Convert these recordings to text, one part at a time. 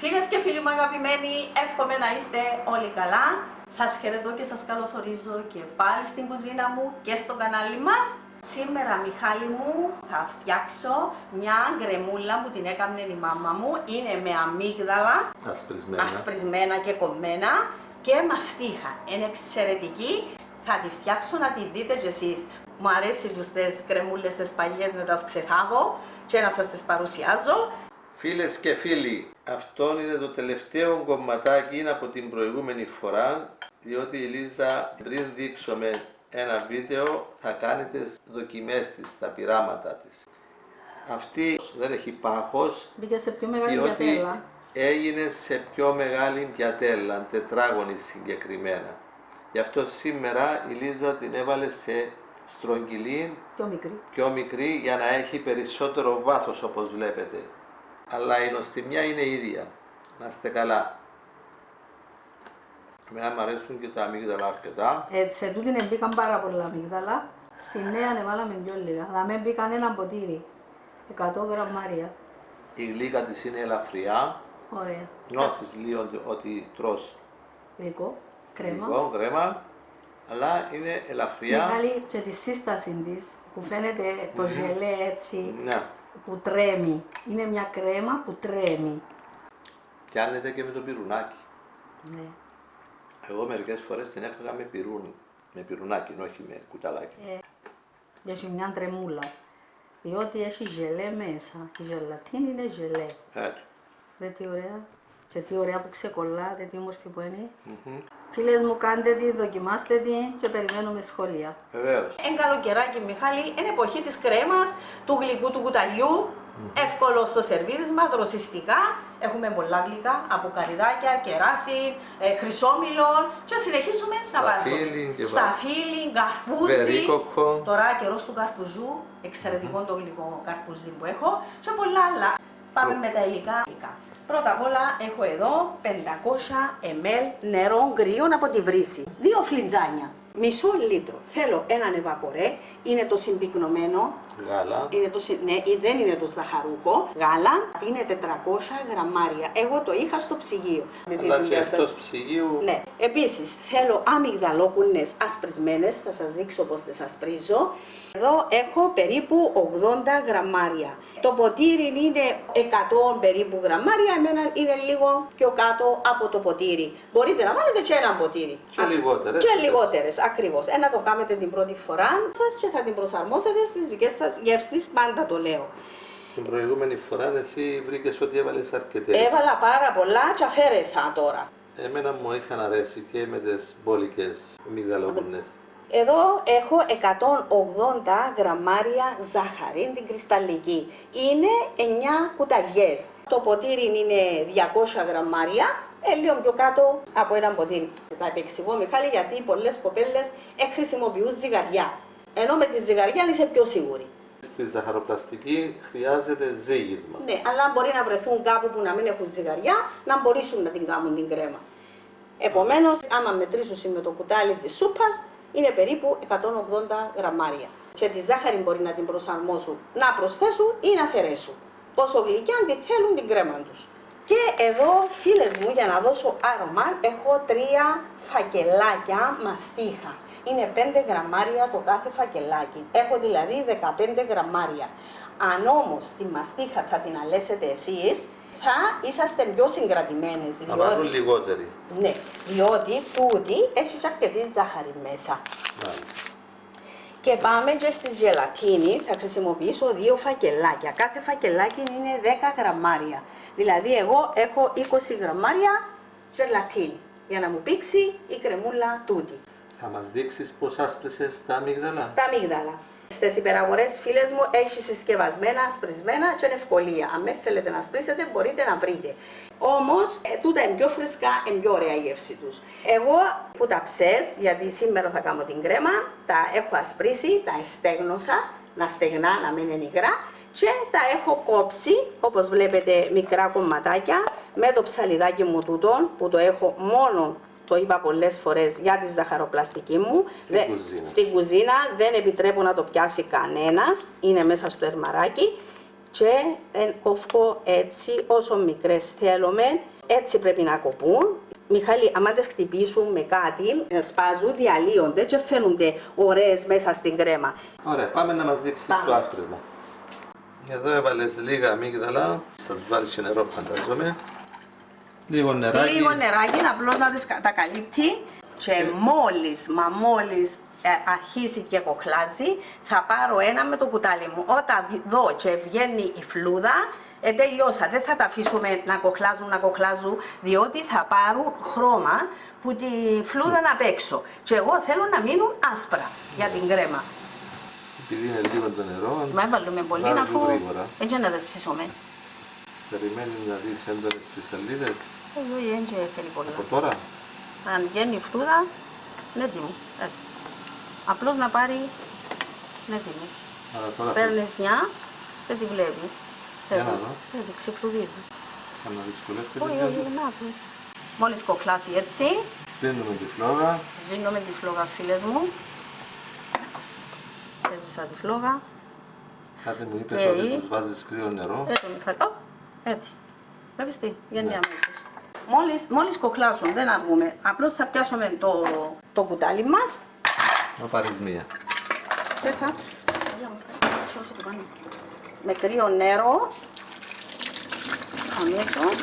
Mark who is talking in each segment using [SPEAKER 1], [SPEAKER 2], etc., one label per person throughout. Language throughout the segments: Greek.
[SPEAKER 1] Φίλες και φίλοι μου αγαπημένοι, εύχομαι να είστε όλοι καλά. Σας χαιρετώ και σας καλωσορίζω και πάλι στην κουζίνα μου και στο κανάλι μας. Σήμερα, Μιχάλη μου, θα φτιάξω μια γκρεμούλα που την έκανε η μάμα μου. Είναι με αμύγδαλα, ασπρισμένα και κομμένα και μαστίχα. Είναι εξαιρετική. Θα τη φτιάξω να τη δείτε κι εσείς. Μου αρέσει τις κρεμούλες τις παλιές να τις ξεθάβω και να σας τις παρουσιάζω.
[SPEAKER 2] Φίλες και φίλοι, αυτό είναι το τελευταίο κομματάκι από την προηγούμενη φορά, διότι η Λίζα πριν δείξουμε ένα βίντεο θα κάνει τις δοκιμές της, τα πειράματα της. Αυτή δεν έχει πάχος,
[SPEAKER 1] Μπήκε σε πιο μεγάλη
[SPEAKER 2] διότι
[SPEAKER 1] πιατέλα.
[SPEAKER 2] έγινε σε πιο μεγάλη πιατέλα, τετράγωνη συγκεκριμένα. Γι' αυτό σήμερα η Λίζα την έβαλε σε στρογγυλή, πιο μικρή, για να έχει περισσότερο βάθος όπως βλέπετε. Αλλά η νοστιμιά είναι ίδια. Να είστε καλά. Εμένα μου αρέσουν και τα αμύγδαλα αρκετά.
[SPEAKER 1] Σε τούτην μπήκαν πάρα πολλά αμύγδαλα. Στη νέα έβαλαμε πιο λίγα. Θα μπήκαν ένα ποτήρι. 100 γραμμάρια.
[SPEAKER 2] Η γλύκα της είναι ελαφριά.
[SPEAKER 1] Ωραία.
[SPEAKER 2] Νιώθεις λίγο ότι τρως
[SPEAKER 1] Γλυκό, κρέμα.
[SPEAKER 2] γλυκό, κρέμα, αλλά είναι ελαφριά.
[SPEAKER 1] Μεγάλη και τη σύσταση της που φαίνεται το γελέ έτσι
[SPEAKER 2] Ναι.
[SPEAKER 1] που τρέμει. Είναι μια κρέμα που τρέμει.
[SPEAKER 2] Πιάνεται και με το πυρουνάκι.
[SPEAKER 1] Ναι.
[SPEAKER 2] Εγώ μερικές φορές την έφαγα με πυρούνι. Με πυρουνάκι, όχι με κουταλάκι.
[SPEAKER 1] Έχει μια τρεμούλα. Διότι έχει γελέ μέσα. Η γελατίνη είναι γελέ.
[SPEAKER 2] Έτσι.
[SPEAKER 1] Δεν τι ωραία. Και τι ωραία που ξεκολλά, δεν τι όμορφη που είναι. Φίλες μου, κάντε τη, δοκιμάστε τη και περιμένουμε σχόλια.
[SPEAKER 2] Βεβαίως.
[SPEAKER 1] Εν καλοκαιράκι, Μιχάλη, είναι εποχή της κρέμας, του γλυκού του κουταλιού. Εύκολο στο σερβίρισμα, δροσιστικά. Έχουμε πολλά γλυκά από καρυδάκια, κεράσι, χρυσόμυλο και συνεχίζουμε να βάζουμε. Στα φίλινγκ, καρπούζι.
[SPEAKER 2] Βερίκοκο.
[SPEAKER 1] Τώρα καιρός του καρπουζού, εξαιρετικό το γλυκό καρπουζί που έχω και πολλά άλλα. Πάμε με τα υλικά. Πρώτα απ' όλα έχω εδώ 500 ml νερό γκρίο από τη βρύση. 2 φλιτζάνια. Μισό λίτρο. Θέλω έναν εβαπορέ. Είναι το συμπυκνωμένο.
[SPEAKER 2] Γάλα.
[SPEAKER 1] Ναι, δεν είναι το ζαχαρούχο. Γάλα είναι 400 γραμμάρια. Εγώ το είχα στο ψυγείο.
[SPEAKER 2] Αλλά και εκτός ψυγείου.
[SPEAKER 1] Ναι. Επίσης θέλω αμυγδαλόκουνες ασπρισμένες. Θα σας δείξω πώς τις ασπρίζω. Εδώ έχω περίπου 80 γραμμάρια. Το ποτήρι είναι 100 περίπου γραμμάρια, εμένα είναι λίγο πιο κάτω από το ποτήρι. Μπορείτε να βάλετε και ένα ποτήρι.
[SPEAKER 2] Και λιγότερες.
[SPEAKER 1] Και λιγότερες, ακριβώς. Ένα το κάνετε την πρώτη φορά σας και θα την προσαρμόσετε στις δικές σας γεύσεις, πάντα το λέω.
[SPEAKER 2] Την προηγούμενη φορά εσύ βρήκες ότι έβαλες αρκετές.
[SPEAKER 1] Έβαλα πάρα πολλά και αφαίρεσα τώρα.
[SPEAKER 2] Εμένα μου είχαν αρέσει και με τις μπόλικες αμυγδαλόκουνες.
[SPEAKER 1] Εδώ έχω 180 γραμμάρια ζάχαρη, την κρυσταλλική. Είναι 9 κουταλιές. Το ποτήρι είναι 200 γραμμάρια, λίγο πιο κάτω από ένα ποτήρι. Θα επεξηγώ, Μιχάλη, γιατί πολλές κοπέλες χρησιμοποιούν ζυγαριά. Ενώ με τη ζυγαριά είσαι πιο σίγουρη.
[SPEAKER 2] Στη ζαχαροπλαστική χρειάζεται ζύγισμα.
[SPEAKER 1] Ναι, αλλά μπορεί να βρεθούν κάπου που να μην έχουν ζυγαριά, να μπορέσουν να την κάνουν την κρέμα. Επομένως, άμα μετρήσουν με το κουτάλι της σούπας, είναι περίπου 180 γραμμάρια. Και τη ζάχαρη μπορεί να την προσαρμόσουν, να προσθέσουν ή να αφαιρέσουν. Πόσο γλυκιά τη θέλουν την κρέμα τους. Και εδώ, φίλες μου, για να δώσω άρωμα, έχω 3 φακελάκια μαστίχα. Είναι 5 γραμμάρια το κάθε φακελάκι. Έχω δηλαδή 15 γραμμάρια. Αν όμως τη μαστίχα θα την αλέσετε εσείς, θα είσαστε πιο συγκρατημένες.
[SPEAKER 2] Θα βάλουν λιγότεροι.
[SPEAKER 1] Ναι, διότι τούτη έχει και αρκετή ζάχαρη μέσα.
[SPEAKER 2] Μάλιστα.
[SPEAKER 1] Και πάμε και στη γελατίνη, θα χρησιμοποιήσω 2 φακελάκια. Κάθε φακελάκι είναι 10 γραμμάρια. Δηλαδή εγώ έχω 20 γραμμάρια γελατίνη για να μου πήξει η κρεμούλα τούτη.
[SPEAKER 2] Θα μας δείξεις πώς άσπρισες τα αμύγδαλα.
[SPEAKER 1] Τα αμύγδαλα. Στις υπεραγορές, φίλες μου, έχει συσκευασμένα, ασπρισμένα και είναι ευκολία. Αν δεν θέλετε να ασπρίσετε, μπορείτε να βρείτε. Όμως, τούτα είναι πιο φρεσκά, είναι πιο ωραία η γεύση τους. Εγώ που τα ψες, γιατί σήμερα θα κάνω την κρέμα, τα έχω ασπρίσει, τα εστέγνωσα, να στεγνά, να μην είναι υγρά, και τα έχω κόψει, όπως βλέπετε, μικρά κομματάκια, με το ψαλιδάκι μου τούτον, που το έχω μόνο. Το είπα πολλές φορές για τη ζαχαροπλαστική μου. Στην κουζίνα δεν επιτρέπω να το πιάσει κανένας. Είναι μέσα στο ερμαράκι. και κόφω έτσι όσο μικρές θέλουμε, έτσι πρέπει να κοπούν. Μιχάλη, άμα τις χτυπήσουν με κάτι, σπάζουν, διαλύονται και φαίνονται ωραίες μέσα στην κρέμα.
[SPEAKER 2] Ωραία, πάμε να μας δείξεις το άσπρισμα. Εδώ έβαλες λίγα αμύγδαλα, θα τους βάλεις και νερό φαντάζομαι. Λίγο νεράκι.
[SPEAKER 1] Λίγο νεράκι, απλώς να τις τα καλύπτει και μόλις αρχίσει και κοχλάζει, θα πάρω ένα με το κουτάλι μου. Όταν δω και βγαίνει η φλούδα, τελειώσα. Δεν θα τα αφήσουμε να κοχλάζουν, διότι θα πάρουν χρώμα που τη φλούδα να παίξω. Και εγώ θέλω να μείνουν άσπρα για την κρέμα.
[SPEAKER 2] Επειδή είναι λίγο το νερό,
[SPEAKER 1] Μα έβαλουμε πολύ
[SPEAKER 2] βάζω
[SPEAKER 1] αφού
[SPEAKER 2] γρήγορα.
[SPEAKER 1] έτσι να τις ψήσουμε.
[SPEAKER 2] Περιμένεις να δεις έντονες φυσαλίδες
[SPEAKER 1] Όχι, έτσι θέλει πολλά.
[SPEAKER 2] από τώρα.
[SPEAKER 1] Αν βγαίνει η φλούδα, είναι έτοιμο. Απλώς να πάρει, είναι έτοιμες.
[SPEAKER 2] Αλλά τώρα
[SPEAKER 1] Παίρνεις μια και τη βλέπεις.
[SPEAKER 2] Για να δω.
[SPEAKER 1] Ξεφλουδίζει.
[SPEAKER 2] θα να δυσκολεύεται
[SPEAKER 1] Όχι,
[SPEAKER 2] λίγο.
[SPEAKER 1] όχι, να πει. Μόλις κοκλάσει έτσι,
[SPEAKER 2] Σβήνουμε τη φλόγα.
[SPEAKER 1] σβήνω με τη φλόγα, φίλες μου. Έσβησα τη φλόγα.
[SPEAKER 2] Κάτι μου είπες
[SPEAKER 1] Και
[SPEAKER 2] ότι
[SPEAKER 1] ή-
[SPEAKER 2] τους βάζεις κρύο νερό.
[SPEAKER 1] Έτσι, Μιχάλη. Έτσι. Βλέπεις τι, βγαίνει αμέσως. Μόλις κοκλάσουν, δεν αργούμε. Απλώς θα πιάσουμε το κουτάλι μας.
[SPEAKER 2] Να πάρεις μία.
[SPEAKER 1] Και θα... Σώσε το πάνω. Με κρύο νερό. Αμέσως.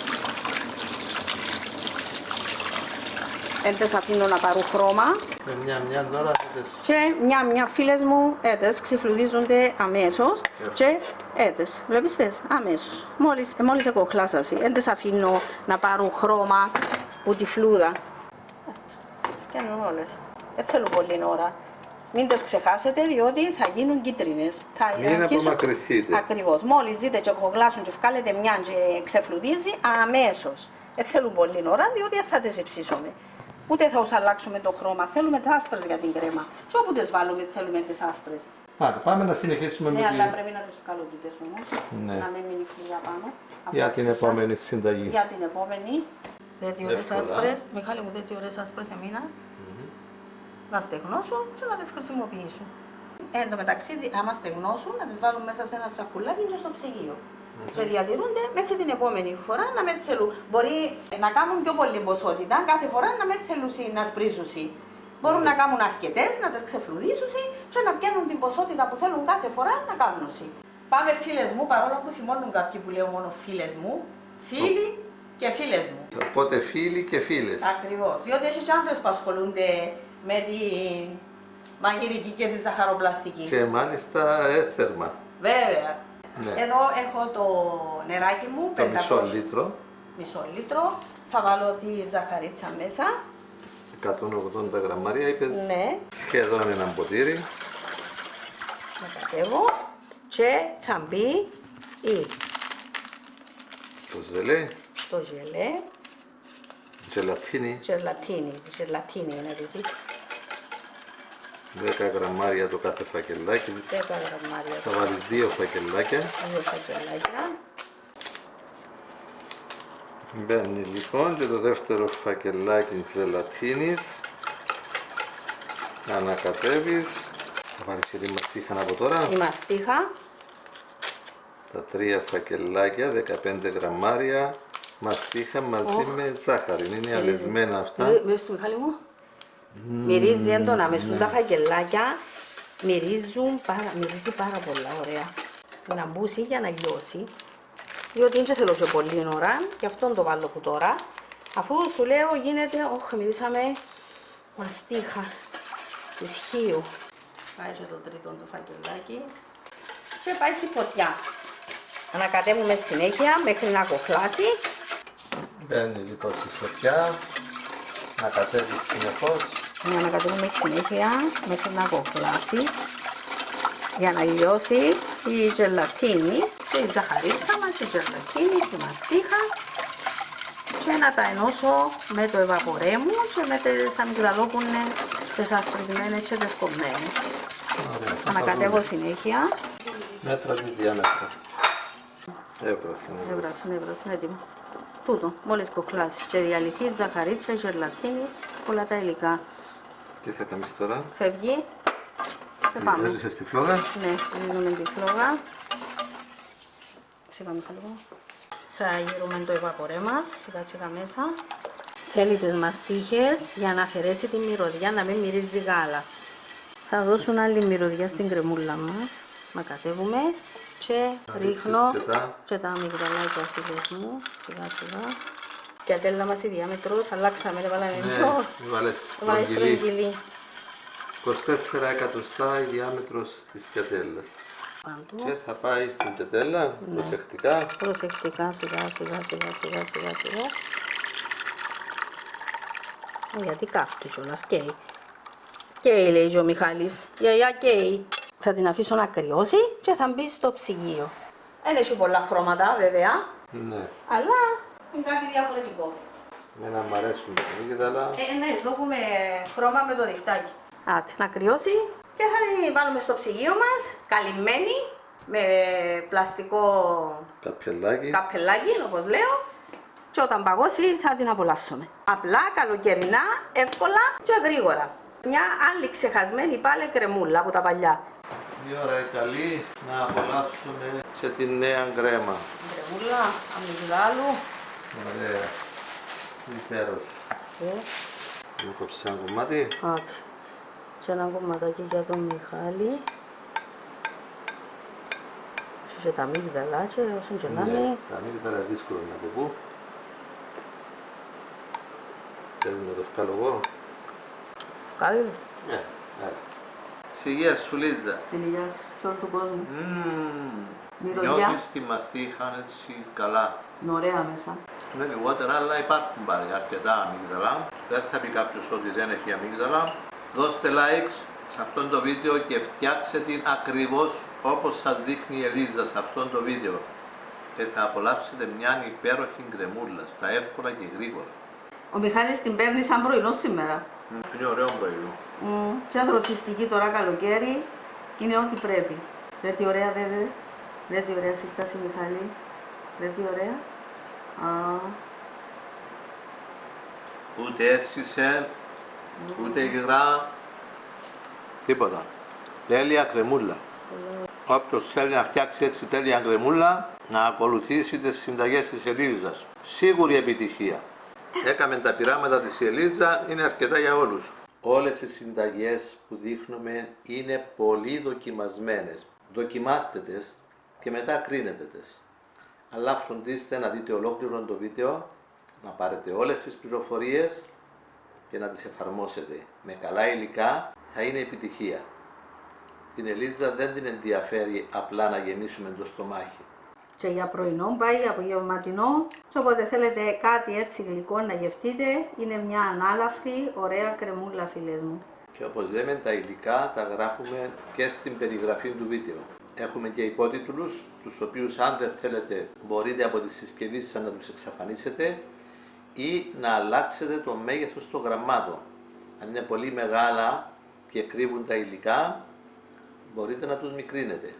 [SPEAKER 1] Έντες αφήνω να πάρουν χρώμα.
[SPEAKER 2] Μια τώρα θα τις...
[SPEAKER 1] Και μια φίλες μου έντες ξεφλουδίζονται αμέσως και έντες, βλέπεις τες, αμέσως. Μόλις εκοχλάσασαι, έντες αφήνω να πάρουν χρώμα που τη φλούδα. Κάνουν όλες. Δεν θέλω πολύ ώρα. Μην τις ξεχάσετε διότι θα γίνουν κίτρινες.
[SPEAKER 2] Μην απομακρυνθείτε.
[SPEAKER 1] Ακριβώς. Μόλις δείτε και κοχλάσουν και βγάλετε μια και ξεφλουδίζει αμέσως. Δεν θέλουν πολύ ώρα διότι δεν θα τις ψήσουμε. Ούτε θα αλλάξουμε το χρώμα. Θέλουμε τις άσπρες για την κρέμα. Και όπου τις βάλουμε θέλουμε τις άσπρες.
[SPEAKER 2] Άντε, πάμε να συνεχίσουμε
[SPEAKER 1] Ναι,
[SPEAKER 2] με
[SPEAKER 1] αλλά
[SPEAKER 2] την...
[SPEAKER 1] πρέπει να τις καλοτούτες όμως.
[SPEAKER 2] Ναι.
[SPEAKER 1] Να μην μείνει φλούδα πάνω.
[SPEAKER 2] Για
[SPEAKER 1] Αυτό
[SPEAKER 2] την
[SPEAKER 1] θα-
[SPEAKER 2] επόμενη συνταγή.
[SPEAKER 1] Για την επόμενη. Τέτοιες ωραίες
[SPEAKER 2] Εύκολα.
[SPEAKER 1] άσπρες. Μιχάλη μου, τέτοιες ωραίες άσπρες έμειναν. Να στεγνώσουν και να τις χρησιμοποιήσουν. Εν τω μεταξύ, άμα στεγνώσουν, να τις βάλουν μέσα σε ένα σακουλάκι και στο ψυγείο. Και διατηρούνται μέχρι την επόμενη φορά να μην θέλουν. Μπορεί να κάνουν πιο πολύ ποσότητα, κάθε φορά να μην θέλουν να σπρίζουν. Μπορούν να κάνουν αρκετές, να τις ξεφλουδίσουν και να πιάνουν την ποσότητα που θέλουν κάθε φορά να κάνουν. Πάμε φίλες μου, παρόλο που θυμώνουν κάποιοι που λέω μόνο φίλες μου, φίλοι και φίλες μου.
[SPEAKER 2] Οπότε φίλοι και φίλες.
[SPEAKER 1] Ακριβώς, διότι έχει και άντρες που ασχολούνται με τη μαγειρική και τη ζαχαροπλαστική.
[SPEAKER 2] Και μάλιστα έθερμα.
[SPEAKER 1] Βέβαια.
[SPEAKER 2] Ναι.
[SPEAKER 1] Εδώ έχω το νεράκι μου,
[SPEAKER 2] Το μισό λίτρο.
[SPEAKER 1] μισό λίτρο. Θα βάλω τη ζαχαρίτσα μέσα.
[SPEAKER 2] 180 γραμμάρια είπες.
[SPEAKER 1] Ναι,
[SPEAKER 2] Σχεδόν ένα ποτήρι.
[SPEAKER 1] να κατέβω. Και θα μπει
[SPEAKER 2] Το ζελέ.
[SPEAKER 1] το γελέ,
[SPEAKER 2] Γελατίνη.
[SPEAKER 1] γελατίνη είναι δική.
[SPEAKER 2] 10 γραμμάρια το κάθε φακελάκι.
[SPEAKER 1] 10 γραμμάρια.
[SPEAKER 2] Θα βάλεις 2 φακελάκια.
[SPEAKER 1] Δύο φακελάκια.
[SPEAKER 2] Μπαίνει λοιπόν και το δεύτερο φακελάκι ζελατίνης. Ανακατεύεις. Θα βάλεις και τη μαστίχα από τώρα.
[SPEAKER 1] Η μαστίχα.
[SPEAKER 2] Τα 3 φακελάκια, 15 γραμμάρια. Μαστίχα μαζί με ζάχαρη. Είναι αλεσμένα αυτά.
[SPEAKER 1] Μες του Μιχάλη μου. Μυρίζει έντονα, μες του τα φακελάκια. Μυρίζει πάρα πολλά ωραία. Να μπούσει για να λιώσει. Διότι δεν θέλω και πολύ ώρα, γι' αυτό το βάλω που τώρα. Αφού σου λέω γίνεται, μυρίσαμε μαστίχα της χείου. Πάει και το τρίτο το φακελάκι και πάει στη φωτιά. Ανακατεύουμε συνέχεια μέχρι να κοχλάσει.
[SPEAKER 2] Μπαίνει λοιπόν στη φωτιά. Να κατέβεις συνεχώς.
[SPEAKER 1] Να ανακατεύουμε συνέχεια μέχρι να κοχλάσει για να λιώσει η γελατίνη και η ζαχαρίτσα μας, η γελατίνη, τη μαστίχα και να τα ενώσω με το ευαπορέ μου και με τις αμυγδαλόπουνες, τις αστριγμένες και τις κομμένες. Ανακατεύω συνέχεια.
[SPEAKER 2] Μέτρα τη διάμετρα. Έβρασε.
[SPEAKER 1] Έβρασε, έτοιμο. Τούτο, μόλις κοχλάσει και διαλυθεί η ζαχαρίτσα, η γελατίνη, όλα τα υλικά.
[SPEAKER 2] Τι θα κάνεις τώρα.
[SPEAKER 1] Φεύγει και πάμε.
[SPEAKER 2] Βάζεις στη φλόγα.
[SPEAKER 1] Ναι, δίνουμε τη φλόγα. Σιγά Μιχάλη μου. Θα γύρουμε το επακορέ μας σιγά σιγά μέσα. Θέλει τις μαστίχες για να αφαιρέσει τη μυρωδιά, να μην μυρίζει γάλα. Θα δώσουν άλλη μυρωδιά στην κρεμούλα μας. Μακατεύουμε και ρίχνω και τα αμυγδαλάκια φίλες μου, σιγά σιγά. Πιατέλα μας η διάμετρος, αλλάξαμε, βάλαμε πιο. Βάλε στρογγυλή.
[SPEAKER 2] 24 εκατοστά η διάμετρος της πιατέλας.
[SPEAKER 1] Πάντου.
[SPEAKER 2] Και θα πάει στην πιατέλα, προσεκτικά.
[SPEAKER 1] Προσεκτικά, σιγά σιγά. Γιατί κάφτει κιόλας, καίει. Καίει λέει και ο Μιχάλης, γιαγιά καίει. Θα την αφήσω να κρυώσει και θα μπει στο ψυγείο. Δεν έχει πολλά χρώματα βέβαια,
[SPEAKER 2] Ναι.
[SPEAKER 1] αλλά είναι κάτι διαφορετικό.
[SPEAKER 2] Εμένα μου αρέσουν τα αμύγδαλα.
[SPEAKER 1] Ναι, δώκουμε χρώμα με το διχτάκι. Άτε, να κρυώσει και θα την βάλουμε στο ψυγείο μας, καλυμμένη, με πλαστικό καπελάκι, όπως λέω. Και όταν παγώσει θα την απολαύσουμε. Απλά, καλοκαιρινά, εύκολα και γρήγορα. Μια άλλη ξεχασμένη πάλι κρεμούλα από τα παλιά.
[SPEAKER 2] Η ώρα είναι καλή να απολαύσουμε σε τη νέα γκρέμα.
[SPEAKER 1] Κρεμούλα, αμυγδάλου.
[SPEAKER 2] Ωραία. Υπέροχη. Μου κόψεις ένα κομμάτι.
[SPEAKER 1] Άτε. Και ένα κομματάκι για τον Μιχάλη. Και τα αμύγδαλα και όσον και να είναι.
[SPEAKER 2] Τα αμύγδαλα δύσκολο να από πού. Θέλω να το βγάλω εγώ.
[SPEAKER 1] Βγάλει.
[SPEAKER 2] Ναι. Στη υγεία σου, Λίζα.
[SPEAKER 1] Στην υγεία σου, σε όλο τον κόσμο. Μυρωδιά.
[SPEAKER 2] Νιώθεις τη μαστίχα έτσι καλά.
[SPEAKER 1] Είναι ωραία μέσα.
[SPEAKER 2] Είναι λιγότερα, αλλά υπάρχουν πάλι αρκετά αμύγδαλα. Δεν θα πει κάποιος ότι δεν έχει αμύγδαλα. Δώστε likes σε αυτό το βίντεο και φτιάξτε την ακριβώς όπως σας δείχνει η Ελίζα σε αυτό το βίντεο. Και θα απολαύσετε μια υπέροχη γκρεμούλα, στα εύκολα και γρήγορα.
[SPEAKER 1] Ο Μιχάλης την παίρνει σαν πρωινό σήμερα.
[SPEAKER 2] Είναι ωραίο πρωινό.
[SPEAKER 1] Και δροσιστική τώρα καλοκαίρι είναι ό,τι πρέπει. Δεν τι ωραία δεν τι ωραία συστάση Μιχάλη. Δεν τι ωραία.
[SPEAKER 2] Ούτε έσχισε, ούτε υγρά, τίποτα. Τέλεια κρεμούλα. Όποιος θέλει να φτιάξει έτσι τέλεια κρεμούλα, να ακολουθήσει τις συνταγές της Ελίζας. Σίγουρη επιτυχία. Έκαμε τα πειράματα της Ελίζα, είναι αρκετά για όλους. Όλες οι συνταγές που δείχνουμε είναι πολύ δοκιμασμένες. Δοκιμάστε τις και μετά κρίνετε τις. Αλλά φροντίστε να δείτε ολόκληρο το βίντεο, να πάρετε όλες τις πληροφορίες και να τις εφαρμόσετε. Με καλά υλικά θα είναι επιτυχία. Την Ελίζα δεν την ενδιαφέρει απλά να γεμίσουμε το στομάχι.
[SPEAKER 1] Και για πρωινό πάει, απογευματινό. Και όποτε θέλετε κάτι έτσι γλυκό να γευτείτε, είναι μια ανάλαφρη, ωραία κρεμούλα φίλες μου.
[SPEAKER 2] Και όπως λέμε, τα υλικά τα γράφουμε και στην περιγραφή του βίντεο. Έχουμε και υπότιτλους, τους οποίους αν δεν θέλετε μπορείτε από τη συσκευή σας να τους εξαφανίσετε ή να αλλάξετε το μέγεθος των γραμμάτων. Αν είναι πολύ μεγάλα και κρύβουν τα υλικά, μπορείτε να τους μικρύνετε.